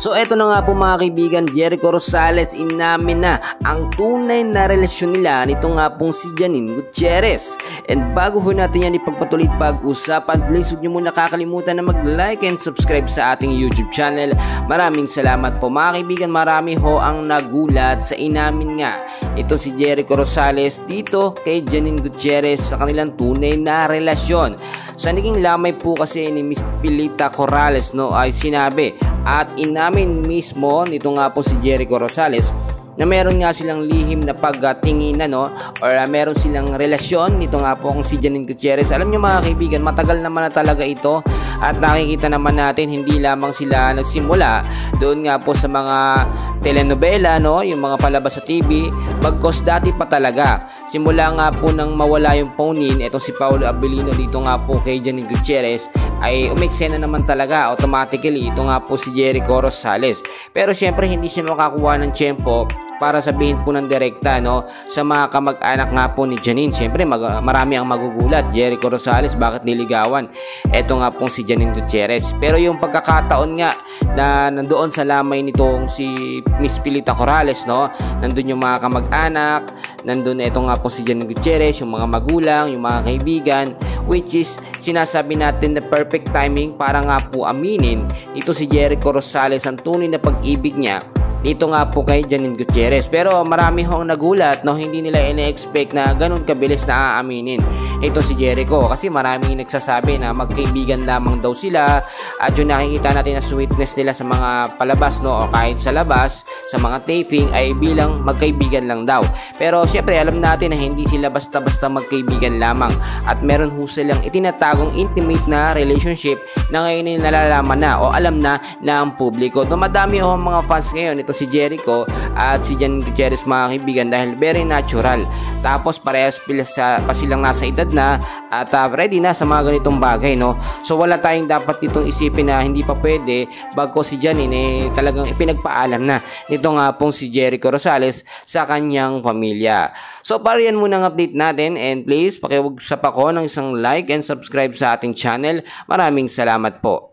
So eto na nga po mga kaibigan, Jericho Rosales, inamin na ang tunay na relasyon nila nito nga pong si Janine Gutierrez. And bago ho natin yan ipagpatuloy pag-usapan, please huwag nyo muna kakalimutan na mag-like and subscribe sa ating YouTube channel. Maraming salamat po mga kaibigan, marami ho ang nagulat sa inamin nga ito si Jericho Rosales dito kay Janine Gutierrez sa kanilang tunay na relasyon. Sa naging lamay po kasi ni Miss Pilita Corrales ay sinabi at inamin mismo nito nga po si Jericho Rosales na meron nga silang lihim na pagtinginan or meron silang relasyon nito nga po kung si Janine Gutierrez. Alam nyo mga kaibigan, matagal naman na talaga ito at nakikita naman natin hindi lamang sila nagsimula doon nga po sa mga telenovela, yung mga palabas sa TV, bagkos dati pa talaga. Simula nga po nang mawala yung phone-in, itong si Paolo Abilino dito nga po kay Janine Gutierrez ay umeksena naman talaga automatically ito nga po si Jericho Rosales. Pero syempre hindi siya makakuha ng tiyempo para sabihin po ng direkta sa mga kamag-anak nga po ni Janine. Syempre marami ang magugulat, Jericho Rosales bakit niligawan eto nga pong si Janine Gutierrez. Pero yung pagkakataon nga na nandoon sa lamay nitong si Miss Pilita Corrales, nandun yung mga kamag-anak, nandun eto nga po si Janine Gutierrez, yung mga magulang, yung mga kaibigan, which is sinasabi natin na perfect timing para nga po aminin ito si Jericho Rosales ang tunay na pag-ibig niya dito nga po kay Janine Gutierrez. Pero marami hong nagulat, hindi nila ina-expect na ganun kabilis na aaminin ito si Jericho, kasi maraming nagsasabi na magkaibigan lamang daw sila at yung nakikita natin na sweetness nila sa mga palabas o kahit sa labas sa mga taping ay bilang magkaibigan lang daw. Pero syempre alam natin na hindi sila basta-basta magkaibigan lamang at meron ho silang itinatagong intimate na relationship na ngayon ay nalalaman na o alam na ang publiko. Madami ho mga fans ngayon ito si Jericho at si Janine Gutierrez mga kaibigan dahil very natural. Tapos parehas pa silang nasa edad na at ready na sa mga ganitong bagay, So wala tayong dapat itong isipin na hindi pa pwede bagko si Janine talagang ipinagpaalam na nito nga pong si Jericho Rosales sa kanyang pamilya. So para yan muna ang update natin, and please pakiwag sa pako ng isang like and subscribe sa ating channel. Maraming salamat po.